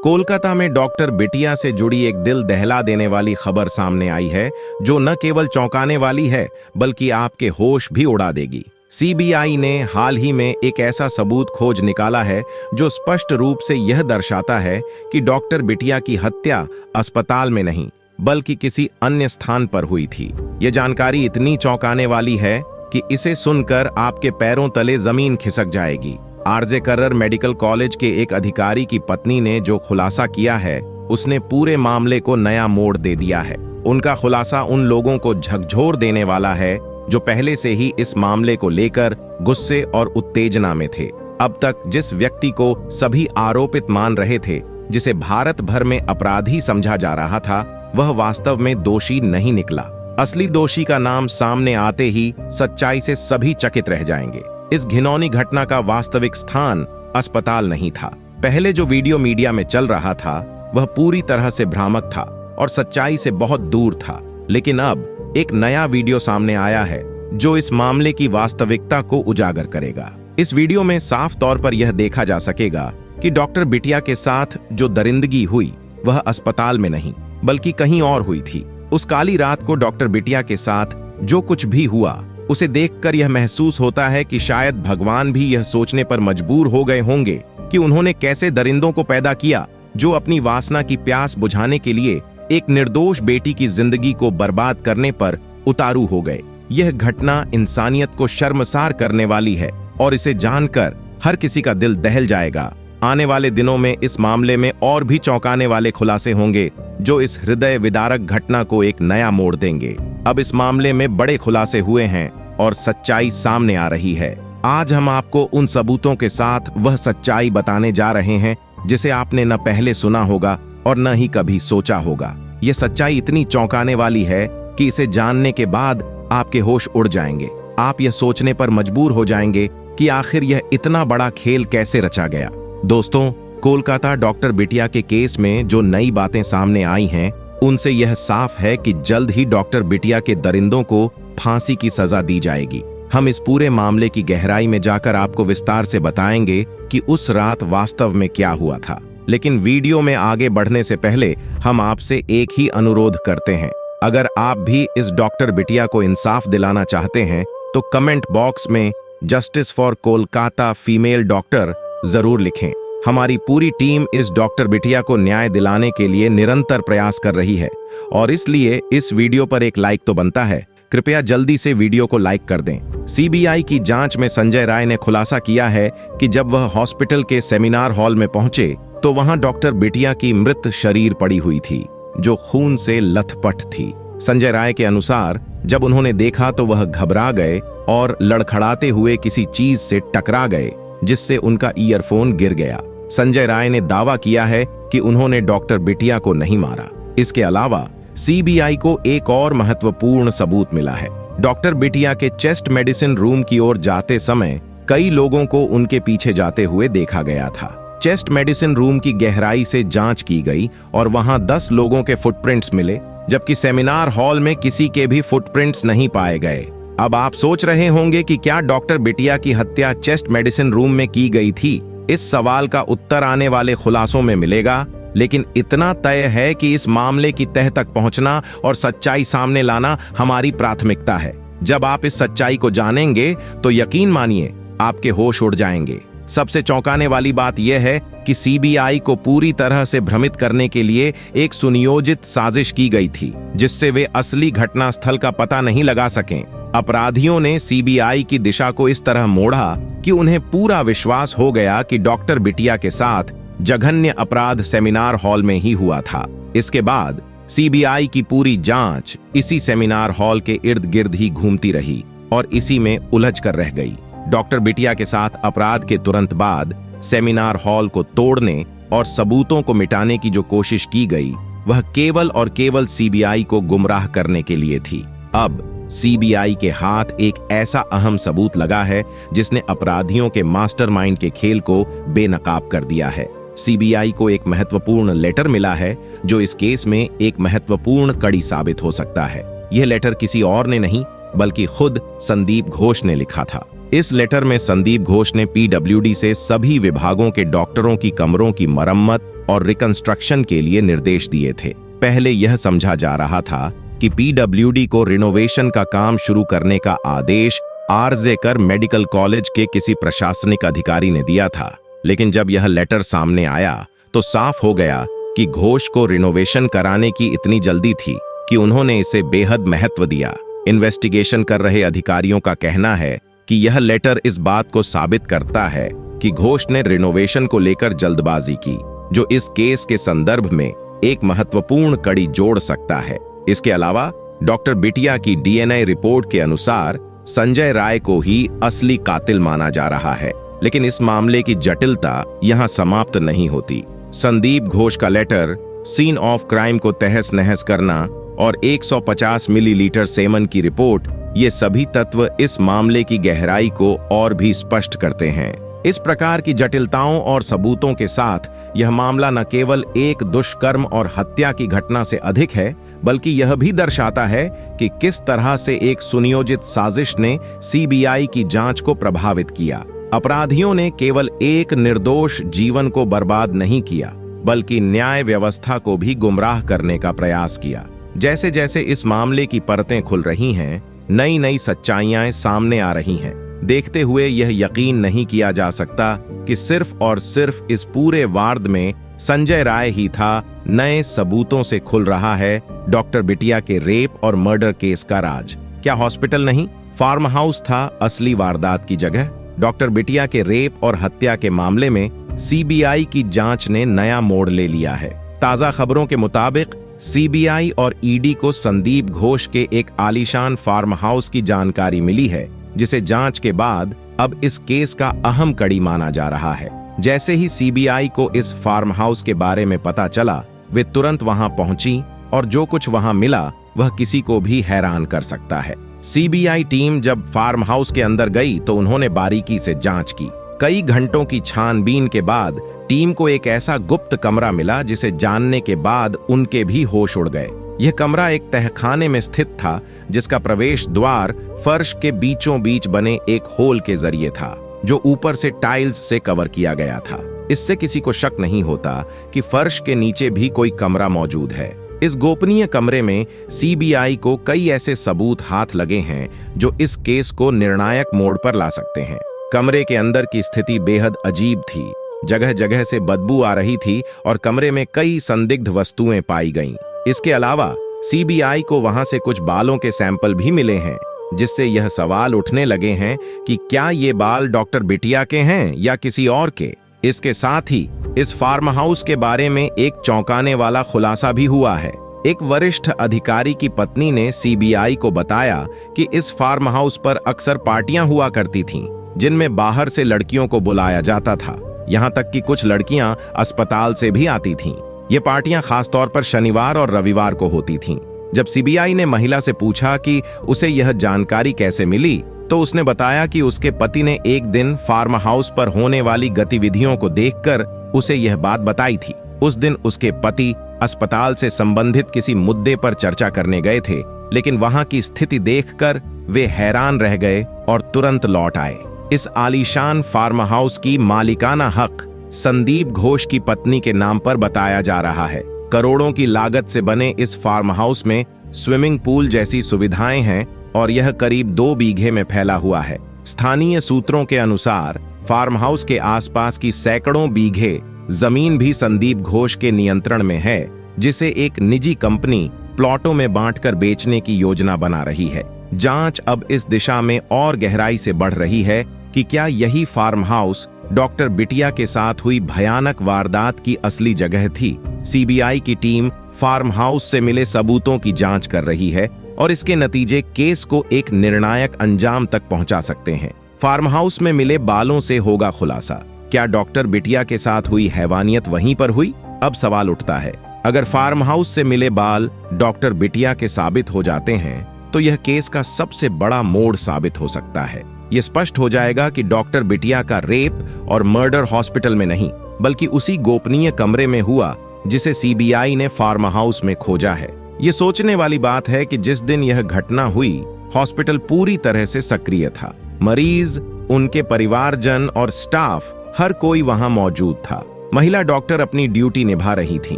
कोलकाता में डॉक्टर बिटिया से जुड़ी एक दिल दहला देने वाली खबर सामने आई है, जो न केवल चौंकाने वाली है बल्कि आपके होश भी उड़ा देगी। सीबीआई ने हाल ही में एक ऐसा सबूत खोज निकाला है जो स्पष्ट रूप से यह दर्शाता है कि डॉक्टर बिटिया की हत्या अस्पताल में नहीं बल्कि किसी अन्य स्थान पर हुई थी। यह जानकारी इतनी चौंकाने वाली है कि इसे सुनकर आपके पैरों तले जमीन खिसक जाएगी। आरजे कर्रर मेडिकल कॉलेज के एक अधिकारी की पत्नी ने जो खुलासा किया है, उसने पूरे मामले को नया मोड़ दे दिया है। उनका खुलासा उन लोगों को झकझोर देने वाला है जो पहले से ही इस मामले को लेकर गुस्से और उत्तेजना में थे। अब तक जिस व्यक्ति को सभी आरोपित मान रहे थे, जिसे भारत भर में अपराधी समझा जा रहा था, वह वास्तव में दोषी नहीं निकला। असली दोषी का नाम सामने आते ही सच्चाई से सभी चकित रह जाएंगे। इस घिनौनी घटना का वास्तविक स्थान अस्पताल नहीं था। पहले जो वीडियो मीडिया में चल रहा था वह पूरी तरह से भ्रामक था और सच्चाई से बहुत दूर था। लेकिन अब एक नया वीडियो सामने आया है जो इस मामले की वास्तविकता को उजागर करेगा। इस वीडियो में साफ तौर पर यह देखा जा सकेगा कि डॉक्टर बिटिया के साथ जो दरिंदगी हुई वह अस्पताल में नहीं बल्कि कहीं और हुई थी। उस काली रात को डॉक्टर बिटिया के साथ जो कुछ भी हुआ, उसे देखकर यह महसूस होता है कि शायद भगवान भी यह सोचने पर मजबूर हो गए होंगे कि उन्होंने कैसे दरिंदों को पैदा किया जो अपनी वासना की प्यास बुझाने के लिए एक निर्दोष बेटी की जिंदगी को बर्बाद करने पर उतारू हो गए। यह घटना इंसानियत को शर्मसार करने वाली है और इसे जानकर हर किसी का दिल दहल जाएगा। आने वाले दिनों में इस मामले में और भी चौंकाने वाले खुलासे होंगे जो इस हृदय विदारक घटना को एक नया मोड़ देंगे। अब इस मामले में बड़े खुलासे हुए हैं और सच्चाई सामने आ रही है। आज हम आपको उन सबूतों के साथ वह सच्चाई बताने जा रहे हैं जिसे आपने न पहले सुना होगा और न ही कभी सोचा होगा। यह सच्चाई इतनी चौंकाने वाली है कि इसे जानने के बाद आपके होश उड़ जाएंगे। आप यह सोचने पर मजबूर हो जाएंगे कि आखिर यह इतना बड़ा खेल कैसे रचा गया। दोस्तों, कोलकाता डॉक्टर बिटिया के केस में जो नई बातें सामने आई हैं, उनसे यह साफ है कि जल्द ही डॉक्टर बिटिया के दरिंदों को फांसी की सजा दी जाएगी। हम इस पूरे मामले की गहराई में जाकर आपको विस्तार से बताएंगे कि उस रात वास्तव में क्या हुआ था। लेकिन वीडियो में आगे बढ़ने से पहले हम आपसे एक ही अनुरोध करते हैं। अगर आप भी इस डॉक्टर बिटिया को इंसाफ दिलाना चाहते हैं तो कमेंट बॉक्स में justice for Kolkata female doctor जरूर लिखें। हमारी पूरी टीम इस डॉक्टर बिटिया को न्याय दिलाने के लिए निरंतर प्रयास कर रही है और इसलिए इस वीडियो पर एक लाइक तो बनता है। कृपया जल्दी से वीडियो को लाइक कर दें। सीबीआई की जांच में संजय राय ने खुलासा किया है कि जब वह हॉस्पिटल के सेमिनार हॉल में पहुंचे तो वहां डॉक्टर बिटिया की मृत शरीर पड़ी हुई थी जो खून से लथपथ थी। संजय राय के अनुसार जब उन्होंने देखा तो वह घबरा गए और लड़खड़ाते हुए किसी चीज से टकरा गए जिससे उनका ईयरफोन गिर गया। संजय राय ने दावा किया है कि उन्होंने डॉक्टर बिटिया को नहीं मारा। इसके अलावा सीबीआई को एक और महत्वपूर्ण सबूत मिला है। डॉक्टर बिटिया के चेस्ट मेडिसिन रूम की ओर जाते समय कई लोगों को उनके पीछे जाते हुए देखा गया था। चेस्ट मेडिसिन रूम की गहराई से जांच की गई और वहां 10 लोगों के फुटप्रिंट्स मिले, जबकि सेमिनार हॉल में किसी के भी फुटप्रिंट्स नहीं पाए गए। अब आप सोच रहे होंगे कि क्या डॉक्टर बिटिया की हत्या चेस्ट मेडिसिन रूम में की गई थी? इस सवाल का उत्तर आने वाले खुलासों में मिलेगा, लेकिन इतना तय है कि इस मामले की तह तक पहुंचना और सच्चाई सामने लाना हमारी प्राथमिकता है। जब आप इस सच्चाई को जानेंगे तो यकीन मानिए आपके होश उड़ जाएंगे। सबसे चौंकाने वाली बात यह है कि सीबीआई को पूरी तरह से भ्रमित करने के लिए एक सुनियोजित साजिश की गई थी जिससे वे असली घटनास्थल का पता नहीं लगा सकें। अपराधियों ने सीबीआई की दिशा को इस तरह मोड़ा कि उन्हें पूरा विश्वास हो गया कि डॉक्टर बिटिया के साथ जघन्य अपराध सेमिनार हॉल में ही हुआ था। इसके बाद सीबीआई की पूरी जांच इसी सेमिनार हॉल के इर्द गिर्द ही घूमती रही और इसी में उलझ कर रह गई। डॉक्टर बिटिया के साथ अपराध के तुरंत बाद सेमिनार हॉल को तोड़ने और सबूतों को मिटाने की जो कोशिश की गई वह केवल और केवल सीबीआई को गुमराह करने के लिए थी। अब सीबीआई के हाथ एक ऐसा अहम सबूत लगा है जिसने अपराधियों के मास्टरमाइंड के खेल को बेनकाब कर दिया है। सीबीआई को एक महत्वपूर्ण लेटर मिला है जो इस केस में एक महत्वपूर्ण कड़ी साबित हो सकता है। यह लेटर किसी और ने नहीं बल्कि खुद संदीप घोष ने लिखा था। इस लेटर में संदीप घोष ने पीडब्ल्यूडी से सभी विभागों के डॉक्टरों की कमरों की मरम्मत और रिकंस्ट्रक्शन के लिए निर्देश दिए थे। पहले यह समझा जा रहा था कि पीडब्ल्यूडी को रिनोवेशन का काम शुरू करने का आदेश आरजेकर मेडिकल कॉलेज के किसी प्रशासनिक अधिकारी ने दिया था, लेकिन जब यह लेटर सामने आया तो साफ हो गया कि घोष को रिनोवेशन कराने की इतनी जल्दी थी कि उन्होंने इसे बेहद महत्व दिया। इन्वेस्टिगेशन कर रहे अधिकारियों का कहना है कि यह लेटर इस बात को साबित करता है कि घोष ने रिनोवेशन को लेकर जल्दबाजी की, जो इस केस के संदर्भ में एक महत्वपूर्ण कड़ी जोड़ सकता है। इसके अलावा डॉक्टर बिटिया की डीएनए रिपोर्ट के अनुसार संजय राय को ही असली कातिल माना जा रहा है, लेकिन इस मामले की जटिलता यहां समाप्त नहीं होती। संदीप घोष का लेटर, सीन ऑफ क्राइम को तहस नहस करना और 150 मिलीलीटर सेमन की रिपोर्ट, ये सभी तत्व इस मामले की गहराई को और भी स्पष्ट करते हैं। इस प्रकार की जटिलताओं और सबूतों के साथ यह मामला न केवल एक दुष्कर्म और हत्या की घटना से अधिक है, बल्कि यह भी दर्शाता है कि किस तरह से एक सुनियोजित साजिश ने सीबीआई की जांच को प्रभावित किया। अपराधियों ने केवल एक निर्दोष जीवन को बर्बाद नहीं किया, बल्कि न्याय व्यवस्था को भी गुमराह करने का प्रयास किया। जैसे जैसे इस मामले की परतें खुल रही हैं, नई नई सच्चाइयां सामने आ रही हैं। देखते हुए यह यकीन नहीं किया जा सकता कि सिर्फ और सिर्फ इस पूरे वार्ड में संजय राय ही था। नए सबूतों से खुल रहा है डॉक्टर बिटिया के रेप और मर्डर केस का राज। क्या हॉस्पिटल नहीं, फार्म हाउस था असली वारदात की जगह? डॉक्टर बिटिया के रेप और हत्या के मामले में सीबीआई की जांच ने नया मोड़ ले लिया है। ताजा खबरों के मुताबिक सीबीआई और ईडी को संदीप घोष के एक आलीशान फार्म हाउस की जानकारी मिली है, जिसे जांच के बाद अब इस केस का अहम कड़ी माना जा रहा है। जैसे ही सीबीआई को इस फार्म हाउस के बारे में पता चला, वे तुरंत वहां पहुंची और जो कुछ वहां मिला वह किसी को भी हैरान कर सकता है। सीबीआई टीम जब फार्म हाउस के अंदर गई तो उन्होंने बारीकी से जांच की। कई घंटों की छानबीन के बाद टीम को एक ऐसा गुप्त कमरा मिला जिसे जानने के बाद उनके भी होश उड़ गए। यह कमरा एक तहखाने में स्थित था, जिसका प्रवेश द्वार फर्श के बीचों बीच बने एक होल के जरिए था, जो ऊपर से टाइल्स से कवर किया गया था। इससे किसी को शक नहीं होता कि फर्श के नीचे भी कोई कमरा मौजूद है। इस गोपनीय कमरे में सीबीआई को कई ऐसे सबूत हाथ लगे हैं जो इस केस को निर्णायक मोड़ पर ला सकते हैं। कमरे के अंदर की स्थिति बेहद अजीब थी। जगह जगह से बदबू आ रही थी और कमरे में कई संदिग्ध वस्तुएं पाई गईं। इसके अलावा सीबीआई को वहां से कुछ बालों के सैंपल भी मिले हैं, जिससे यह सवाल उठने लगे हैं कि क्या ये बाल डॉक्टर बिटिया के हैं या किसी और के। इसके साथ ही इस फार्म हाउस के बारे में एक चौंकाने वाला खुलासा भी हुआ है। एक वरिष्ठ अधिकारी की पत्नी ने सीबीआई को बताया कि इस फार्म हाउस पर अक्सर पार्टियां हुआ करती थीं, जिनमें बाहर से लड़कियों को बुलाया जाता था। यहां तक कि कुछ लड़कियां अस्पताल से भी आती थीं। ये पार्टियां खासतौर पर शनिवार और रविवार को होती थीं। जब सीबीआई ने महिला से पूछा कि उसे यह जानकारी कैसे मिली, तो उसने बताया कि उसके पति ने एक दिन फार्म हाउस पर होने वाली गतिविधियों को देखकर उसे यह बात बताई थी। उस दिन उसके पति अस्पताल से संबंधित किसी मुद्दे पर चर्चा करने गए थे, लेकिन वहां की स्थिति देखकर वे हैरान रह गए और तुरंत लौट आए। इस आलीशान फार्म हाउस की मालिकाना हक संदीप घोष की पत्नी के नाम पर बताया जा रहा है। करोड़ों की लागत से बने इस फार्म हाउस में स्विमिंग पूल जैसी सुविधाएं हैं और यह करीब 2 बीघे में फैला हुआ है। स्थानीय सूत्रों के अनुसार फार्म हाउस के आसपास की सैकड़ों बीघे जमीन भी संदीप घोष के नियंत्रण में है, जिसे एक निजी कंपनी प्लॉटों में बांटकर बेचने की योजना बना रही है। जांच अब इस दिशा में और गहराई से बढ़ रही है कि क्या यही फार्म हाउस डॉक्टर बिटिया के साथ हुई भयानक वारदात की असली जगह थी। सीबीआई की टीम फार्म हाउस से मिले सबूतों की जांच कर रही है और इसके नतीजे केस को एक निर्णायक अंजाम तक पहुंचा सकते हैं। फार्म हाउस में मिले बालों से होगा खुलासा। क्या डॉक्टर बिटिया के साथ हुई हैवानियत वहीं पर हुई? अब सवाल उठता है, अगर फार्म हाउस से मिले बाल डॉक्टर बिटिया के साबित हो जाते हैं तो यह केस का सबसे बड़ा मोड़ साबित हो सकता है। यह स्पष्ट हो जाएगा कि डॉक्टर बिटिया का रेप और मर्डर हॉस्पिटल में नहीं, बल्कि उसी गोपनीय कमरे में हुआ जिसे सीबीआई ने फार्म हाउस में खोजा है। ये सोचने वाली बात है कि जिस दिन यह घटना हुई, हॉस्पिटल पूरी तरह से सक्रिय था। मरीज, उनके परिवारजन और स्टाफ, हर कोई वहां मौजूद था। महिला डॉक्टर अपनी ड्यूटी निभा रही थीं।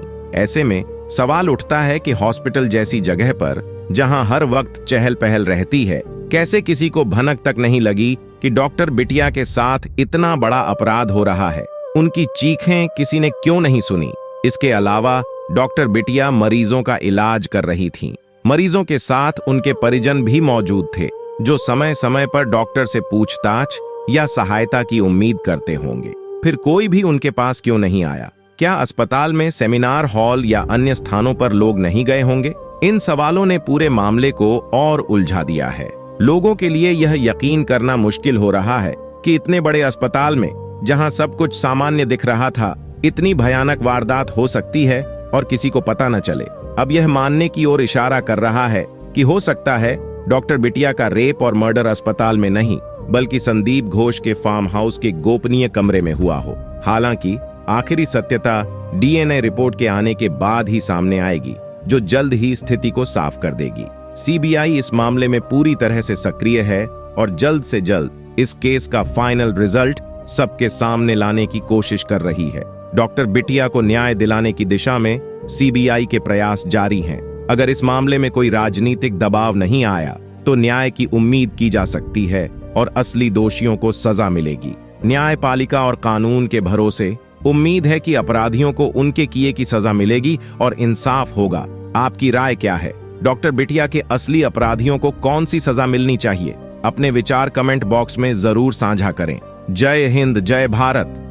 ऐसे में सवाल उठता है कि हॉस्पिटल जैसी जगह पर जहां हर वक्त चहल पहल रहती है, कैसे किसी को भनक तक नहीं लगी कि डॉक्टर बिटिया के साथ इतना बड़ा अपराध हो रहा है। उनकी चीखें किसी ने क्यों नहीं सुनी। इसके अलावा डॉक्टर बिटिया मरीजों का इलाज कर रही थीं। मरीजों के साथ उनके परिजन भी मौजूद थे, जो समय समय पर डॉक्टर से पूछताछ या सहायता की उम्मीद करते होंगे। फिर कोई भी उनके पास क्यों नहीं आया? क्या अस्पताल में सेमिनार हॉल या अन्य स्थानों पर लोग नहीं गए होंगे? इन सवालों ने पूरे मामले को और उलझा दिया है। लोगों के लिए यह यकीन करना मुश्किल हो रहा है कि इतने बड़े अस्पताल में, जहां सब कुछ सामान्य दिख रहा था, इतनी भयानक वारदात हो सकती है और किसी को पता न चले। अब यह मानने की ओर इशारा कर रहा है कि हो सकता है डॉक्टर बिटिया का रेप और मर्डर अस्पताल में नहीं, बल्कि संदीप घोष के फार्म हाउस के गोपनीय कमरे में हुआ हो। हालांकि आखिरी सत्यता डीएनए रिपोर्ट के आने के बाद ही सामने आएगी, जो जल्द ही स्थिति को साफ कर देगी। सीबीआई इस मामले में पूरी तरह से सक्रिय है और जल्द से जल्द इस केस का फाइनल रिजल्ट सबके सामने लाने की कोशिश कर रही है। डॉक्टर बिटिया को न्याय दिलाने की दिशा में सीबीआई के प्रयास जारी हैं। अगर इस मामले में कोई राजनीतिक दबाव नहीं आया तो न्याय की उम्मीद की जा सकती है और असली दोषियों को सजा मिलेगी। न्यायपालिका और कानून के भरोसे उम्मीद है कि अपराधियों को उनके किए की सजा मिलेगी और इंसाफ होगा। आपकी राय क्या है? डॉक्टर बिटिया के असली अपराधियों को कौन सी सजा मिलनी चाहिए? अपने विचार कमेंट बॉक्स में जरूर साझा करें। जय हिंद, जय भारत।